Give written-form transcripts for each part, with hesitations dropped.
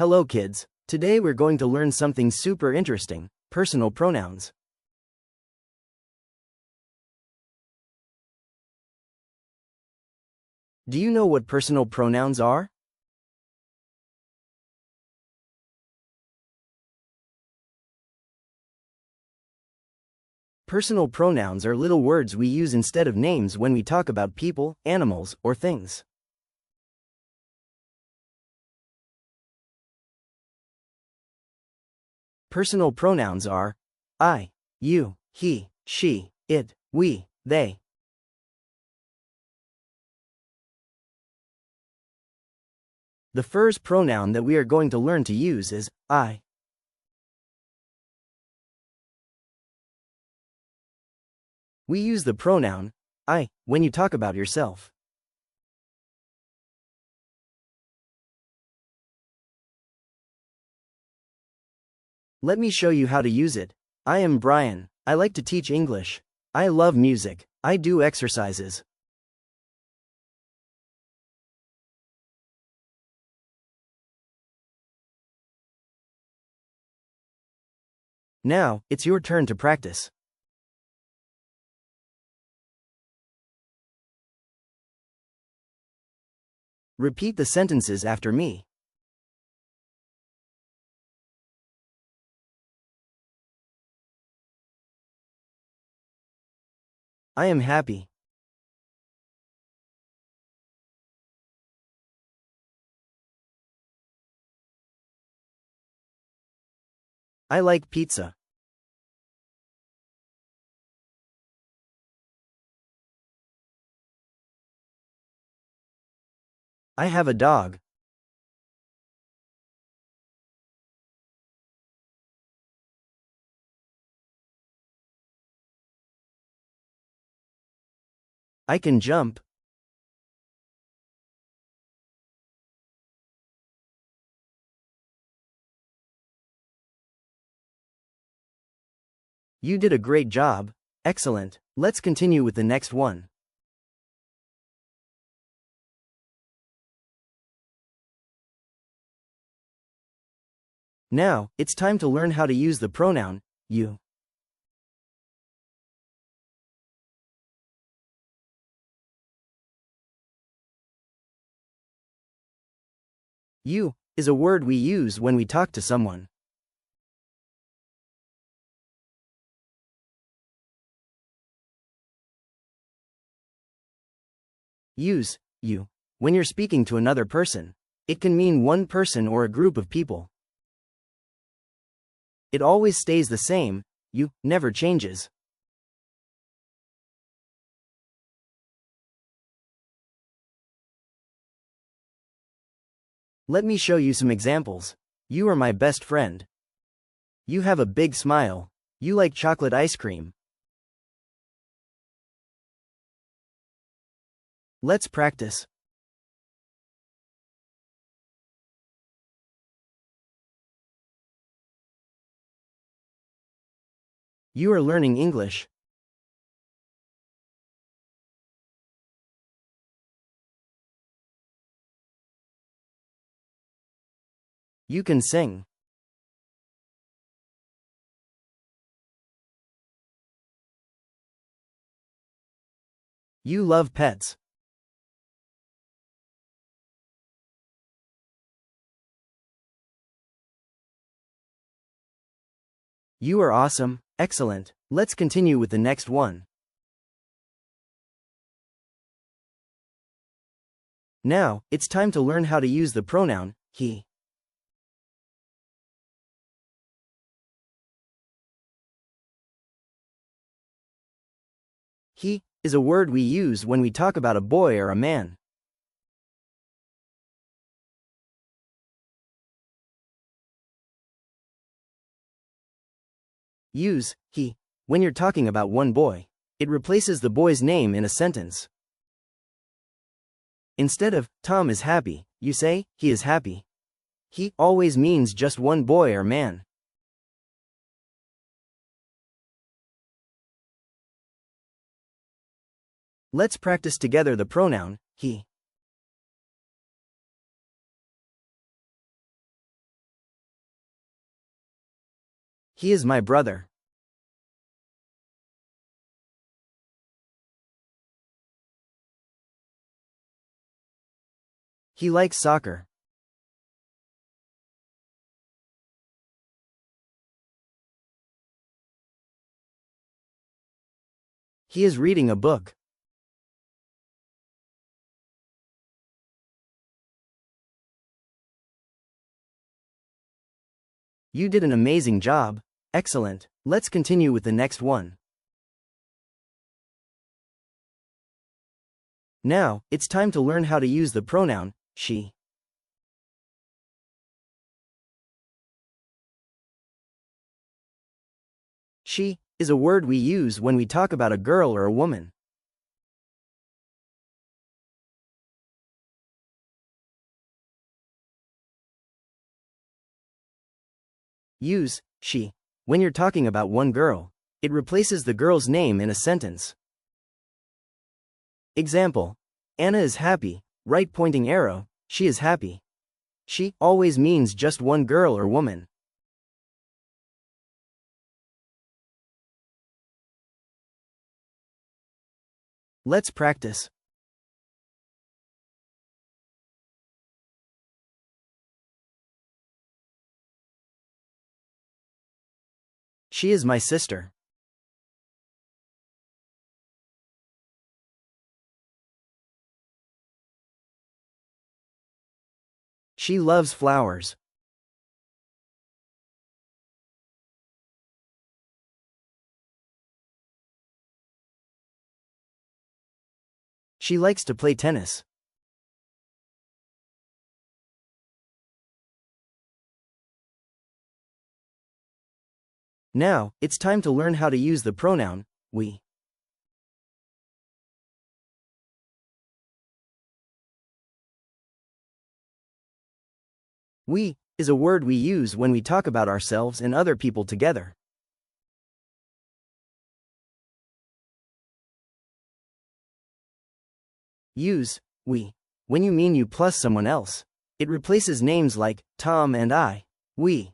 Hello kids, today we're going to learn something super interesting, personal pronouns. Do you know what personal pronouns are? Personal pronouns are little words we use instead of names when we talk about people, animals, or things. Personal pronouns are I, you, he, she, it, we, they. The first pronoun that we are going to learn to use is I. We use the pronoun I when you talk about yourself. Let me show you how to use it. I am Brian. I like to teach English. I love music. I do exercises. Now, it's your turn to practice. Repeat the sentences after me. I am happy. I like pizza. I have a dog. I can jump. You did a great job. Excellent. Let's continue with the next one. Now, it's time to learn how to use the pronoun you. You is a word we use when we talk to someone. Use you when you're speaking to another person. It can mean one person or a group of people. It always stays the same, you never changes. Let me show you some examples. You are my best friend. You have a big smile. You like chocolate ice cream. Let's practice. You are learning English. You can sing. You love pets. You are awesome. Excellent. Let's continue with the next one. Now, it's time to learn how to use the pronoun he. He is a word we use when we talk about a boy or a man. Use he when you're talking about one boy. It replaces the boy's name in a sentence. Instead of Tom is happy, you say he is happy. He always means just one boy or man. Let's practice together the pronoun he. He is my brother. He likes soccer. He is reading a book. You did an amazing job. Excellent. Let's continue with the next one. Now, it's time to learn how to use the pronoun she. She is a word we use when we talk about a girl or a woman. Use she when you're talking about one girl. It replaces the girl's name in a sentence. Example: Anna is happy, right pointing arrow, she is happy. She always means just one girl or woman. Let's practice. She is my sister. She loves flowers. She likes to play tennis. Now, it's time to learn how to use the pronoun we. We is a word we use when we talk about ourselves and other people together. Use we when you mean you plus someone else. It replaces names like Tom and I. We.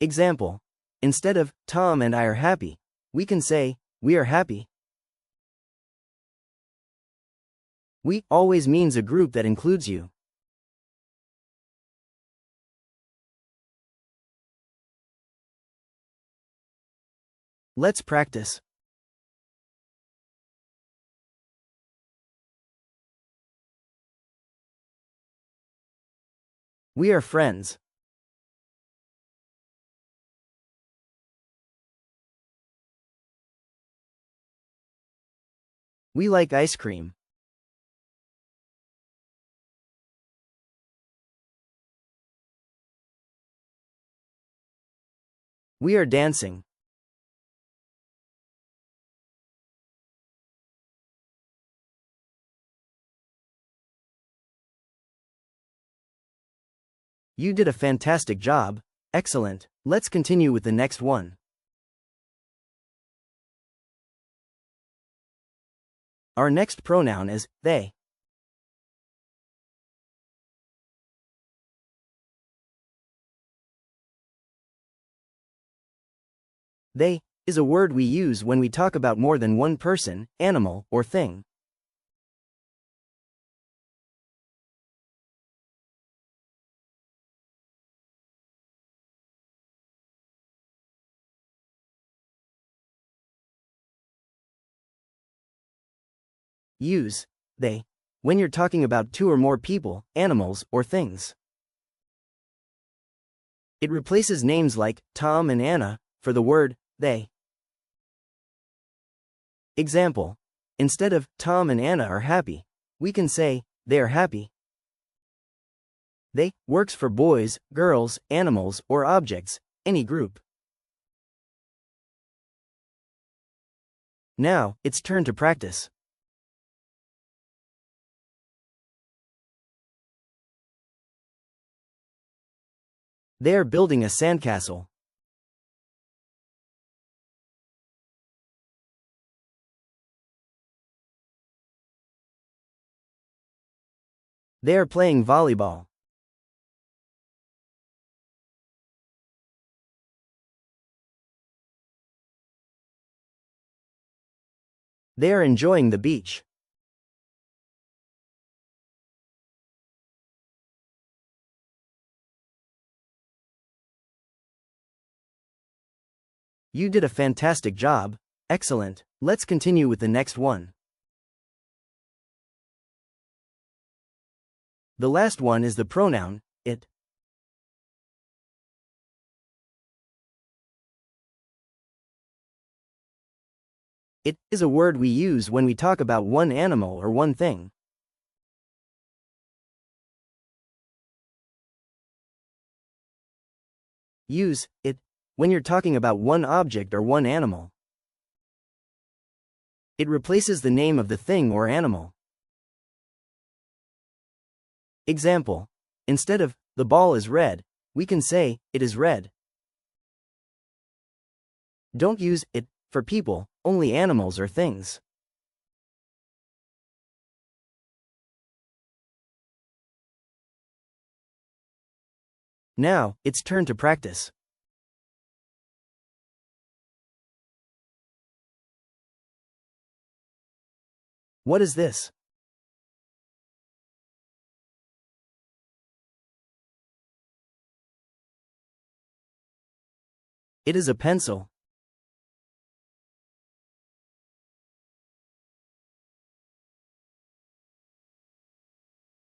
Example: instead of Tom and I are happy, we can say we are happy. We always means a group that includes you. Let's practice. We are friends. We like ice cream. We are dancing. You did a fantastic job. Excellent. Let's continue with the next one. Our next pronoun is they. They is a word we use when we talk about more than one person, animal, or thing. Use they when you're talking about two or more people, animals, or things. It replaces names like Tom and Anna for the word they. Example: instead of Tom and Anna are happy, we can say they are happy. They works for boys, girls, animals, or objects, any group. Now, it's turn to practice. They are building a sandcastle. They are playing volleyball. They are enjoying the beach. You did a fantastic job. Excellent. Let's continue with the next one. The last one is the pronoun, it. It is a word we use when we talk about one animal or one thing. Use it when you're talking about one object or one animal. It replaces the name of the thing or animal. Example: instead of the ball is red, we can say it is red. Don't use it for people, only animals or things. Now, it's turn to practice. What is this? It is a pencil.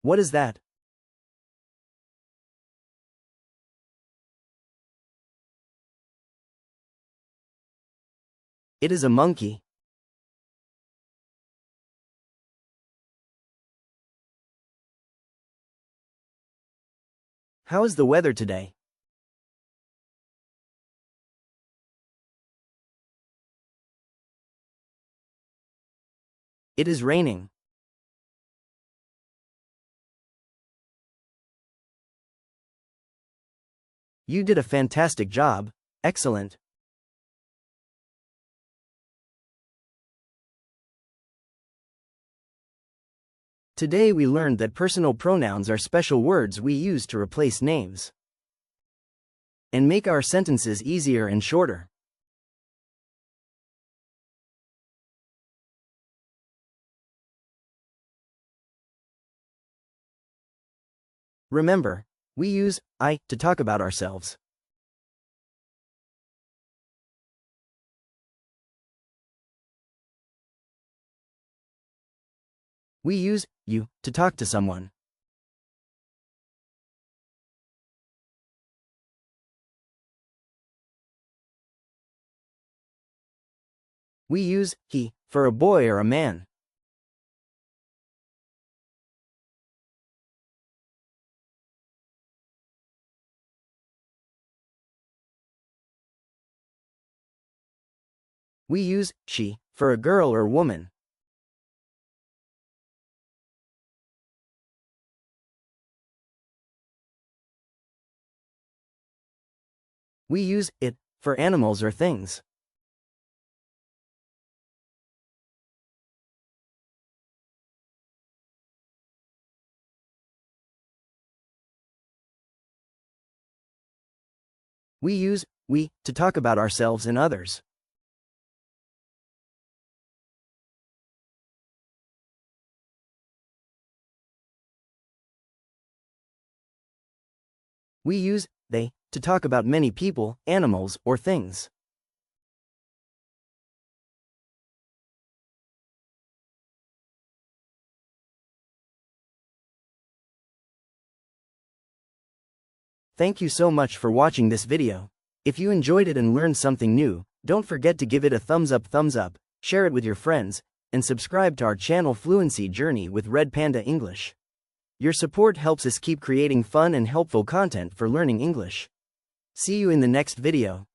What is that? It is a monkey. How is the weather today? It is raining. You did a fantastic job. Excellent. Today we learned that personal pronouns are special words we use to replace names and make our sentences easier and shorter. Remember, we use I to talk about ourselves. We use you to talk to someone. We use he for a boy or a man. We use she for a girl or woman. We use it for animals or things. We use we to talk about ourselves and others. We use they to talk about many people, animals, or things. Thank you so much for watching this video. If you enjoyed it and learned something new, don't forget to give it a thumbs up, share it with your friends, and subscribe to our channel Fluency Journey with Red Panda English. Your support helps us keep creating fun and helpful content for learning English. See you in the next video.